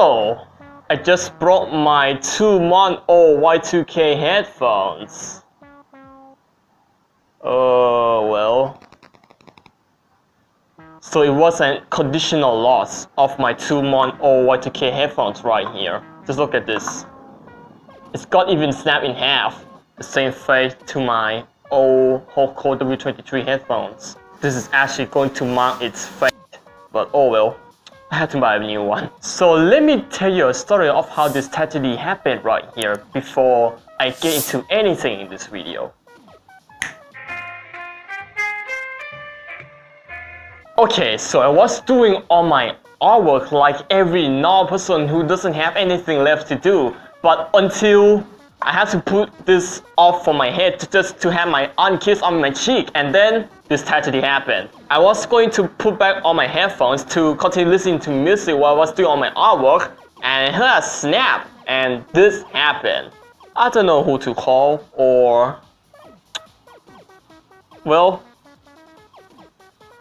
So, I just brought my 2-month-old Y2K headphones. Well. So it was a conditional loss of my 2-month-old Y2K headphones right here. Just look at this. It's got even snapped in half. The same fate to my old Hoco WH-XB910N headphones. This is actually going to mark its fate. But oh well. I had to buy a new one. So let me tell you a story of how this tragedy happened right here before I get into anything in this video. Okay, so I was doing all my artwork like every normal person who doesn't have anything left to do. But until I had to put this off for my head just to have my aunt kiss on my cheek, and then this tragedy happened. I was going to put back on my headphones to continue listening to music while I was doing all my artwork, and I heard a snap, and this happened. I don't know who to call, or... well,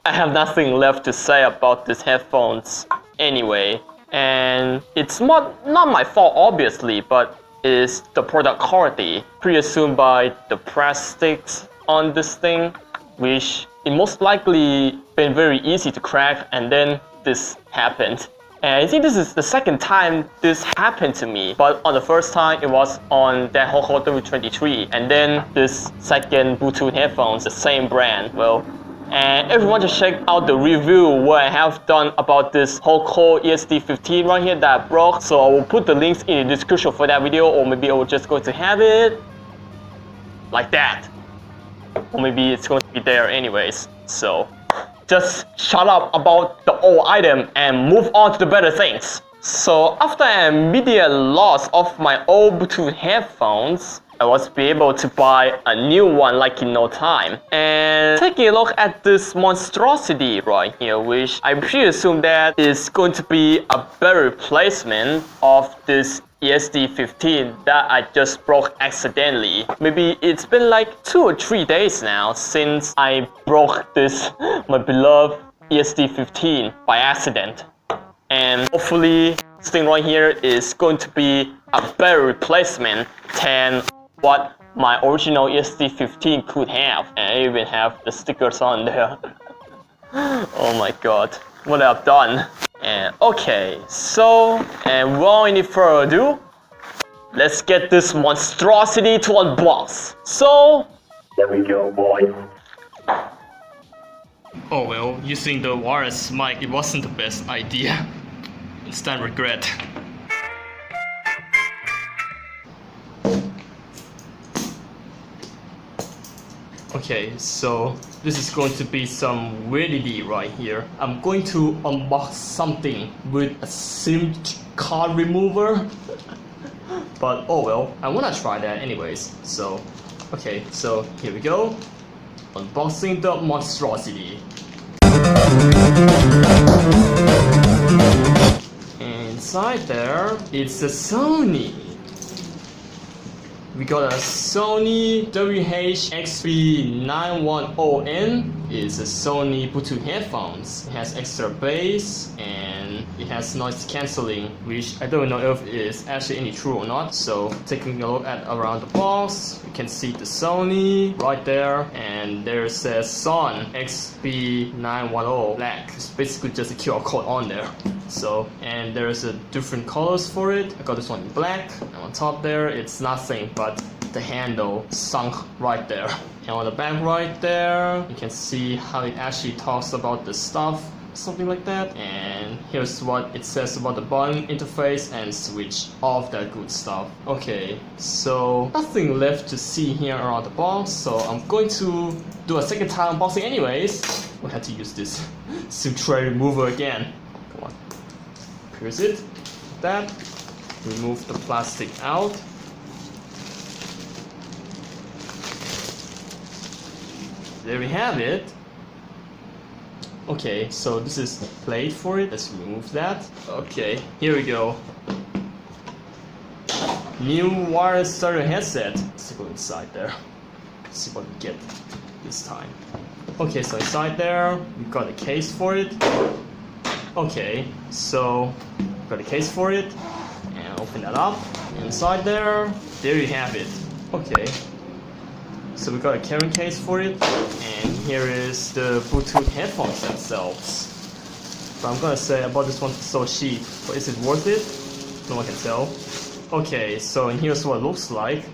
I have nothing left to say about these headphones anyway. And it's not my fault obviously, but is the product quality pre-assumed by the plastics on this thing, which it most likely been very easy to crack, and then this happened. And I think this is the second time this happened to me, but on the first time it was on that Hoco WH-XB910N, and then this second Bluetooth headphones, the same brand. Well, and everyone just check out the review what I have done about this Hoco ESD15 right here that broke. So I will put the links in the description for that video, or maybe I will just going to have it like that. Or maybe it's going to be there anyways. So just shut up about the old item and move on to the better things. So after an immediate loss of my old Bluetooth headphones, I was able to buy a new one like in no time. And taking a look at this monstrosity right here, which I presume that is going to be a better replacement of this ESD15 that I just broke accidentally. Maybe it's been like 2 or 3 days now since I broke this, my beloved ESD15 by accident. And hopefully this thing right here is going to be a better replacement than what my original ESD15 could have. And I even have the stickers on there. Oh my god, what I've done. And okay, so, and without any further ado, let's get this monstrosity to unbox. So, there we go, boy. Oh well, using the wireless mic, it wasn't the best idea. Instant regret. Okay, so this is going to be some weirdity right here. I'm going to unbox something with a SIM card remover. But oh well, I wanna try that anyways. So, okay, so here we go. Unboxing the monstrosity. Inside there, it's a Sony. We got a Sony WH-XB910N. It's a Sony Bluetooth headphones. It has extra bass and it has noise cancelling, which I don't know if it is actually any true or not. So taking a look at around the box, you can see the Sony right there, and there says Sony WH-XB910 black. It's basically just a QR code on there. So, and there's a different colors for it. I got this one in black, and on top there it's nothing but the handle sunk right there. And on the back right there, you can see how it actually talks about the stuff, something like that. And here's what it says about the button interface and switch, all of that good stuff. Okay, so nothing left to see here around the box, so I'm going to do a second time unboxing anyways. We had to use this SIM tray remover again. Come on. Here's it, that, remove the plastic out. There we have it. Okay, so this is the plate for it, let's remove that. Okay, here we go. New wireless stereo headset. Let's go inside there, see what we get this time. Okay, so inside there, we got a case for it. Okay, so got a case for it, and open that up. Inside there you have it. Okay, so we got a carrying case for it, and here is the Bluetooth headphones themselves. But I'm gonna say about this one, so cheap, but is it worth it? No one can tell. Okay, so and here's what it looks like.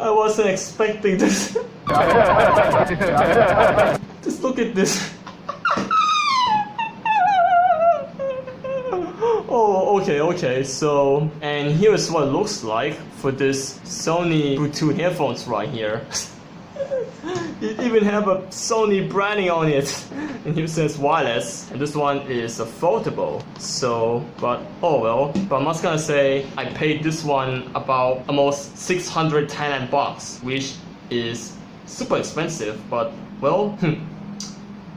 I wasn't expecting this. Just look at this. Oh, okay, so, and here's what it looks like for this Sony Bluetooth headphones right here. It even have a Sony branding on it, and here it says wireless, and this one is foldable. So, but oh well. But I'm just gonna say I paid this one about almost 610 bucks, which is super expensive. But well,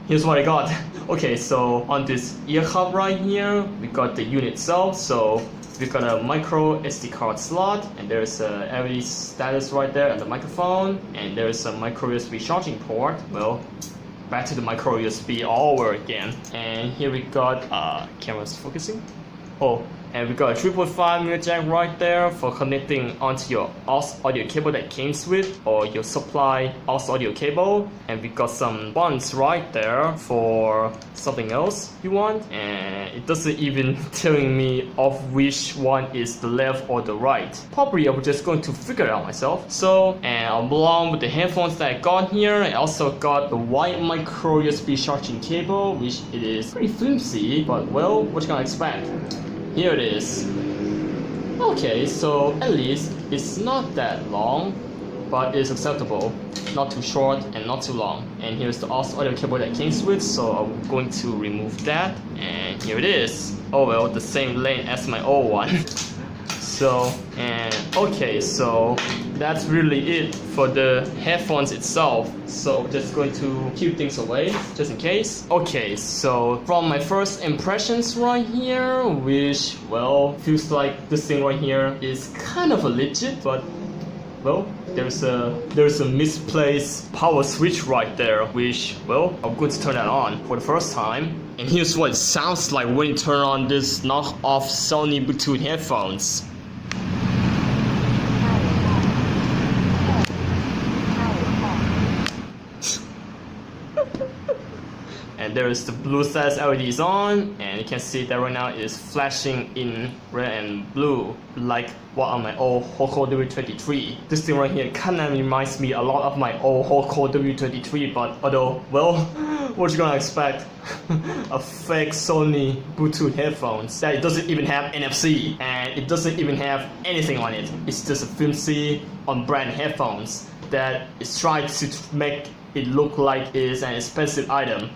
here's what I got. Okay, so on this ear cup right here, we got the unit itself. So we got a micro SD card slot, and there's a LED status right there and the microphone, and there's a micro USB charging port. Well, back to the micro USB all over again. And here we got cameras focusing. Oh, and we got a 3.5mm jack right there for connecting onto your aux audio cable that came with, or your supply aux audio cable. And we got some buttons right there for something else you want. And it doesn't even telling me of which one is the left or the right. Probably I'm just going to figure it out myself. So, and along with the headphones that I got here, I also got the white micro USB charging cable, which it is pretty flimsy, but well, what you gonna expect? Here it is. Okay, so at least it's not that long, but it's acceptable. Not too short and not too long. And here's the aux audio cable that came with, so I'm going to remove that. And here it is. Oh well, the same lane as my old one. So, and okay, so that's really it for the headphones itself. So just going to keep things away just in case. Okay, so from my first impressions right here, which well feels like this thing right here is kind of a legit, but well, there's a misplaced power switch right there, which well I'm going to turn that on for the first time. And here's what it sounds like when you turn on this knockoff Sony Bluetooth headphones. And there is the blue status LEDs on, and you can see that right now it is flashing in red and blue, like what on my old Hoco WH-XB910N. This thing right here kind of reminds me a lot of my old Hoco WH-XB910N, but although, well, what you gonna expect? A fake Sony Bluetooth headphones that it doesn't even have NFC, and it doesn't even have anything on it. It's just a flimsy on-brand headphones that is trying to make it look like it's an expensive item.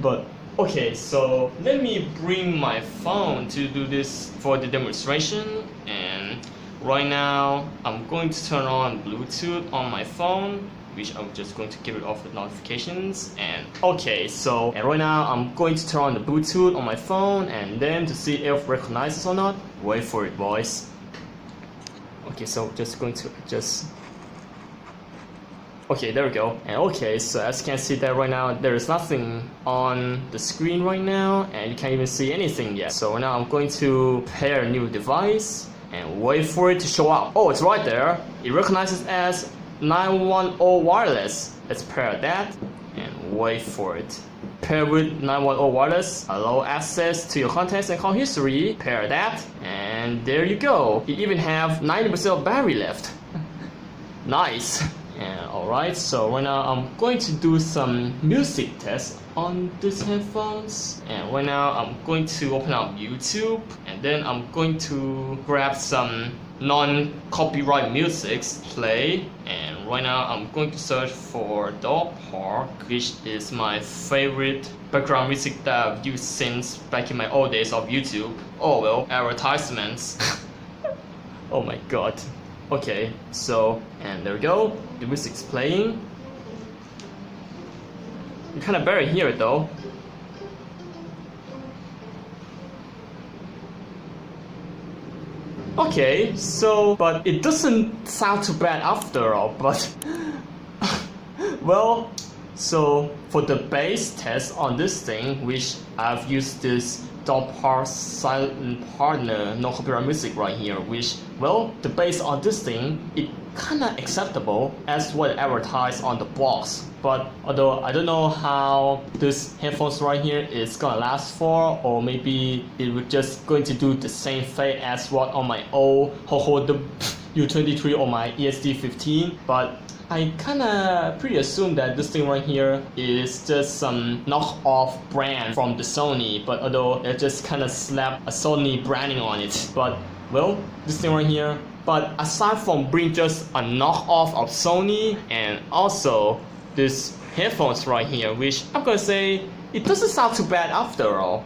But okay, so let me bring my phone to do this for the demonstration. And right now I'm going to turn on Bluetooth on my phone, which I'm just going to give it off the notifications. And okay, so and right now I'm going to turn on the Bluetooth on my phone, and then to see if it recognizes or not. Wait for it, boys. Okay, so just going to adjust. Okay, there we go. And okay, so as you can see that right now there is nothing on the screen right now, and you can't even see anything yet. So now I'm going to pair a new device and wait for it to show up. Oh, it's right there. It recognizes as 910 wireless. Let's pair that and wait for it. Pair with 910 wireless, allow access to your contacts and call history. Pair that, and there you go. You even have 90% of battery left. Nice. And alright, so right now I'm going to do some music tests on these headphones. And right now I'm going to open up YouTube, and then I'm going to grab some non-copyright music, play. And right now I'm going to search for Dog Park, which is my favorite background music that I've used since back in my old days of YouTube. Oh well, advertisements. Oh my god. Okay, so, and there we go, the music's playing. You kind of barely hear it though. Okay, so, but it doesn't sound too bad after all, but well, so for the bass test on this thing, which I've used this Doppler silent partner no copyright music right here, which, well, the bass on this thing, it kinda acceptable as what advertised on the box. But although I don't know how this headphones right here is gonna last for, or maybe it would just going to do the same fate as what on my old Hoco WH-XB910N or my ESD15, but I kinda pretty assume that this thing right here is just some knockoff brand from the Sony, but although it just kinda slapped a Sony branding on it. But well, this thing right here, but aside from being just a knockoff of Sony, and also this headphones right here, which I'm gonna say it doesn't sound too bad after all.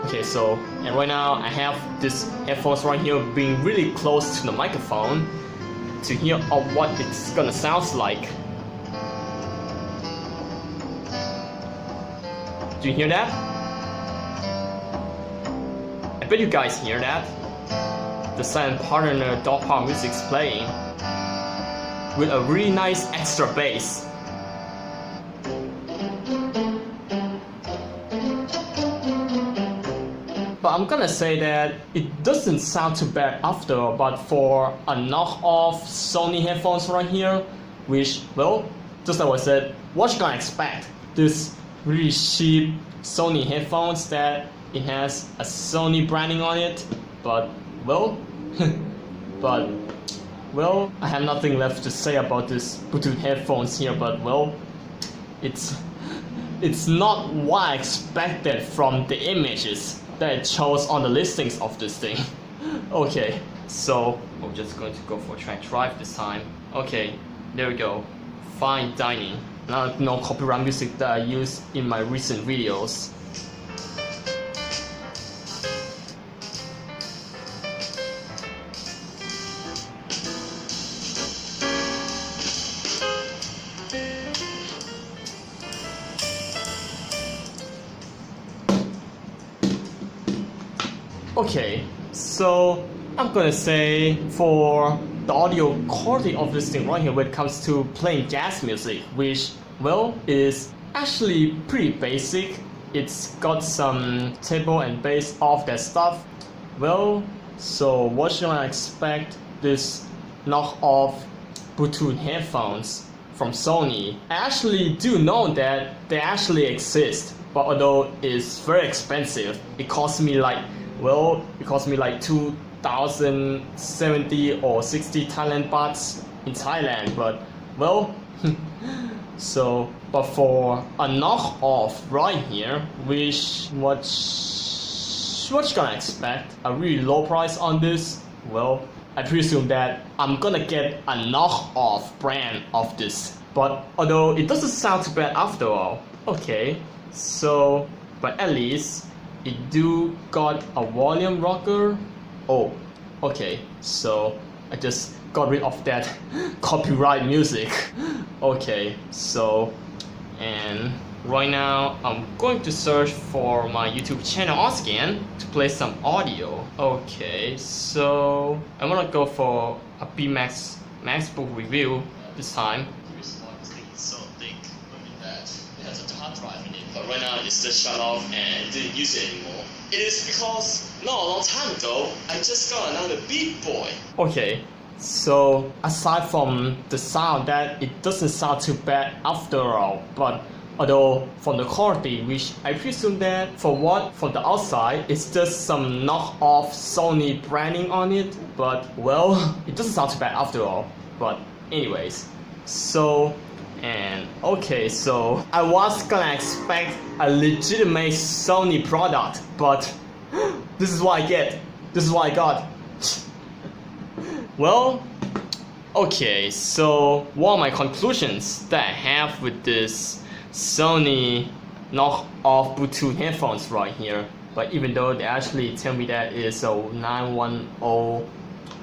Okay, so and right now I have this headphones right here being really close to the microphone to hear what it's gonna sound like. Do you hear that? I bet you guys hear that. The silent partner Doppler music's playing with a really nice extra bass. But I'm gonna say that it doesn't sound too bad after all, but for a knockoff Sony headphones right here, which, well, just like I said, what you gonna expect? This really cheap Sony headphones that it has a Sony branding on it, but, well, well, I have nothing left to say about this Bluetooth headphones here, but, well, it's not what I expected from the images that it shows on the listings of this thing. Okay, so we're just going to go for a track drive this time. Okay, there we go. Fine dining. Now no copyright music that I use in my recent videos. Okay, so I'm gonna say for the audio quality of this thing right here when it comes to playing jazz music, which, well, is actually pretty basic. It's got some treble and bass, all of that stuff. Well, so what should I expect this knockoff Bluetooth headphones from Sony? I actually do know that they actually exist, but although it's very expensive, it cost me like, well, it cost me like 2,070 or 60 Thailand bahts in Thailand, but, well, so, but for a knockoff right here, which, what you gonna expect? A really low price on this? Well, I presume that I'm gonna get a knockoff brand of this, but although it doesn't sound too bad after all. Okay, so, but at least it do got a volume rocker. Oh, okay, so I just got rid of that copyright music. Okay, so, and right now I'm going to search for my YouTube channel on scan to play some audio. Okay, so I'm gonna go for a B-Max MacBook review this time. So thick that it has a hard drive in it, but right now it's just shut off and didn't use it anymore. It is because not a long time ago I just got another Beat Boy. Okay, so aside from the sound that it doesn't sound too bad after all, but although from the quality, which I presume that from the outside it's just some knockoff Sony branding on it, but well, it doesn't sound too bad after all. But anyways, so, and okay, so I was gonna expect a legitimate Sony product, but this is what I get. This is what I got. Well, okay, so one of my conclusions that I have with this Sony knockoff Bluetooth headphones right here, but even though they actually tell me that it's a 910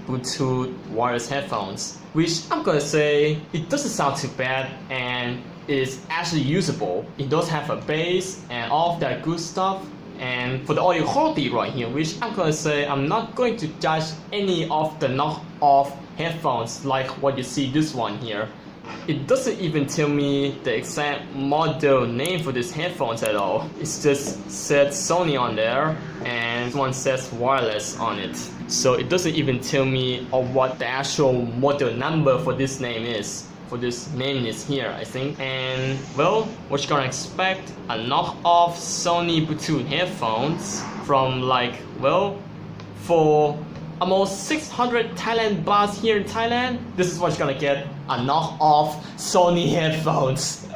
Bluetooth wireless headphones, which I'm gonna say it doesn't sound too bad and is actually usable. It does have a bass and all of that good stuff. And for the audio quality right here, which I'm gonna say I'm not going to judge any of the knockoff headphones like what you see this one here, It doesn't even tell me the exact model name for these headphones at all. It's just said Sony on there and one says wireless on it. So it doesn't even tell me of what the actual model number for this name is. For this name is here, I think. And well, what you gonna expect? A knockoff Sony Bluetooth headphones from like, well, for almost 600 Thailand bahts here in Thailand. This is what you're gonna get, a knockoff Sony headphones.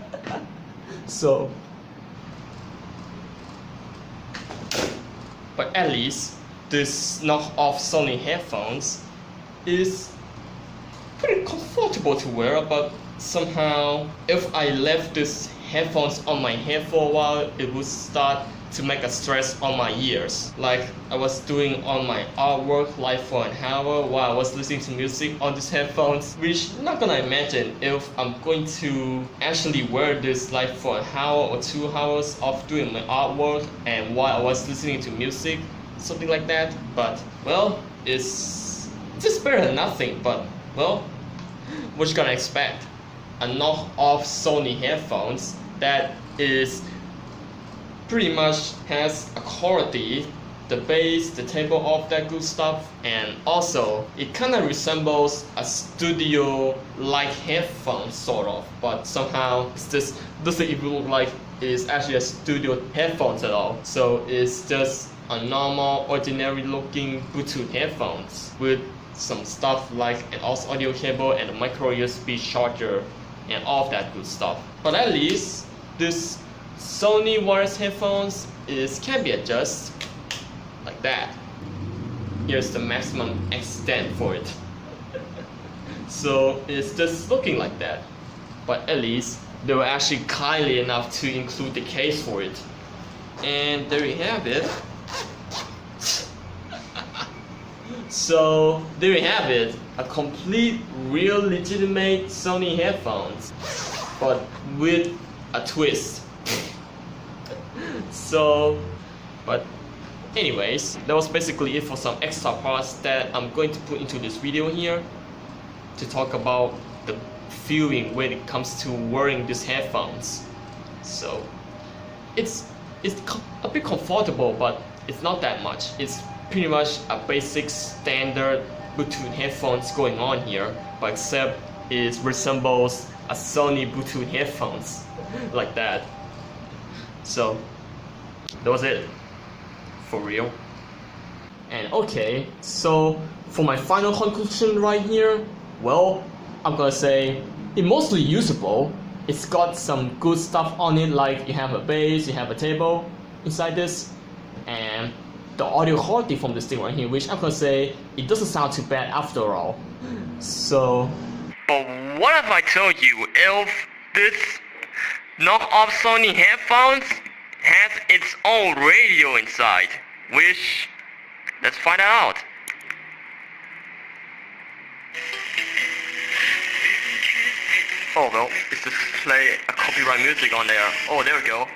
So, but at least this knockoff Sony headphones is pretty comfortable to wear, but somehow if I left this headphones on my head for a while, it would start to make a stress on my ears. Like I was doing on my artwork like for an hour while I was listening to music on these headphones, which I'm not gonna imagine if I'm going to actually wear this like for an hour or 2 hours of doing my artwork and while I was listening to music, something like that. But well, it's just better than nothing. But well, what you gonna expect? A knockoff Sony headphones that is pretty much has a quality, the bass, the table, all that good stuff, and also it kind of resembles a studio-like headphone sort of, but somehow it just doesn't even look like it's actually a studio headphones at all. So it's just a normal, ordinary looking Bluetooth headphones with some stuff like an aux audio cable and a micro USB charger and all of that good stuff. But at least this Sony wireless headphones can be adjusted like that. Here's the maximum extent for it. So it's just looking like that. But at least they were actually kindly enough to include the case for it. And there you have it. So there you have it, a complete, real, legitimate Sony headphones, but with a twist. So, but anyways, that was basically it for some extra parts that I'm going to put into this video here to talk about the feeling when it comes to wearing these headphones. So it's a bit comfortable, but it's not that much. It's pretty much a basic standard Bluetooth headphones going on here, but except it resembles a Sony Bluetooth headphones like that. So that was it, for real. And okay, so for my final conclusion right here, well, I'm gonna say it's mostly usable. It's got some good stuff on it, like you have a bass, you have a table inside this, and the audio quality from this thing right here, which I'm gonna say it doesn't sound too bad after all. So, but what if I told you if this knockoff Sony headphones has its own radio inside? Which, let's find out. Oh well, it's just play a copyright music on there. Oh, there we go.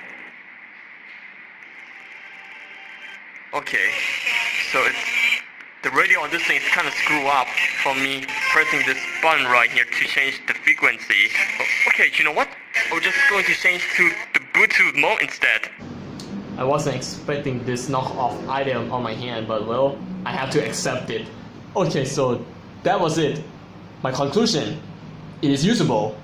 Okay, so it's the radio on this thing is kind of screwed up from me pressing this button right here to change the frequency. Okay, you know what? I'm just going to change to the Bluetooth mode instead. I wasn't expecting this knockoff item on my hand, but well, I have to accept it. Okay, so that was it. My conclusion: it is usable,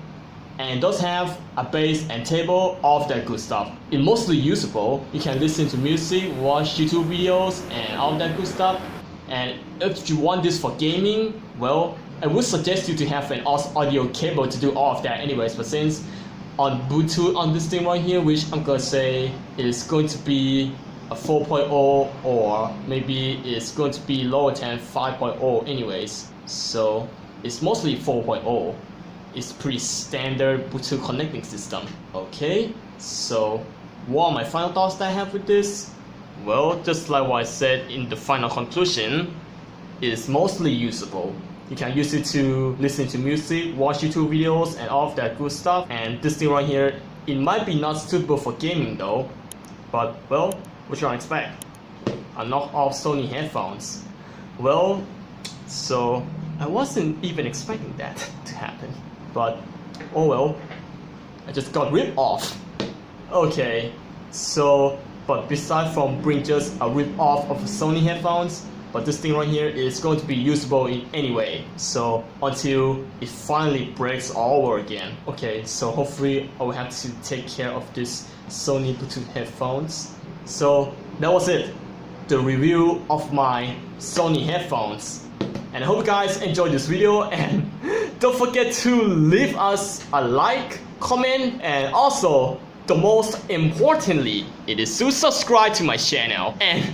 and it does have a bass and table, all of that good stuff. It's mostly usable. You can listen to music, watch YouTube videos, and all of that good stuff. And if you want this for gaming, well, I would suggest you to have an aux audio cable to do all of that anyways, but since on Bluetooth on this thing right here, which I'm gonna say is going to be a 4.0 or maybe it's going to be lower than 5.0 anyways. So it's mostly 4.0. It's pretty standard Bluetooth connecting system. Okay, so what are my final thoughts that I have with this? Well, just like what I said in the final conclusion, it's mostly usable. You can use it to listen to music, watch YouTube videos, and all of that good stuff. And this thing right here, it might be not suitable for gaming though. But well, what you gonna expect? A knockoff Sony headphones. Well, so I wasn't even expecting that to happen. But Oh well, I just got ripped off. Okay, so, but besides from being just a rip off of Sony headphones, but this thing right here is going to be usable in any way. So until it finally breaks all over again. Okay, so hopefully I will have to take care of this Sony Bluetooth headphones. So that was it, the review of my Sony headphones. And I hope you guys enjoyed this video, and don't forget to leave us a like, comment, and also, the most importantly, it is to subscribe to my channel. And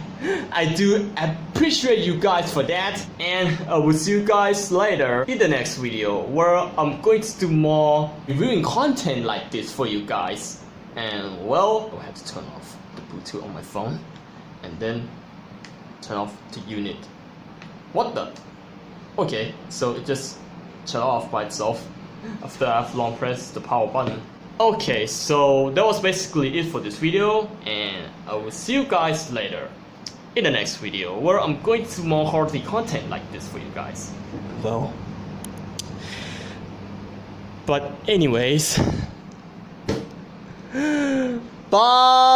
I do appreciate you guys for that. And I will see you guys later in the next video, where I'm going to do more reviewing content like this for you guys. And well, I have to turn off the Bluetooth on my phone and then turn off the unit. What the? Okay, so it just shut off by itself after I've long pressed the power button. Okay, so that was basically it for this video, and I will see you guys later in the next video, where I'm going to do more quality content like this for you guys. Well, but anyways, bye.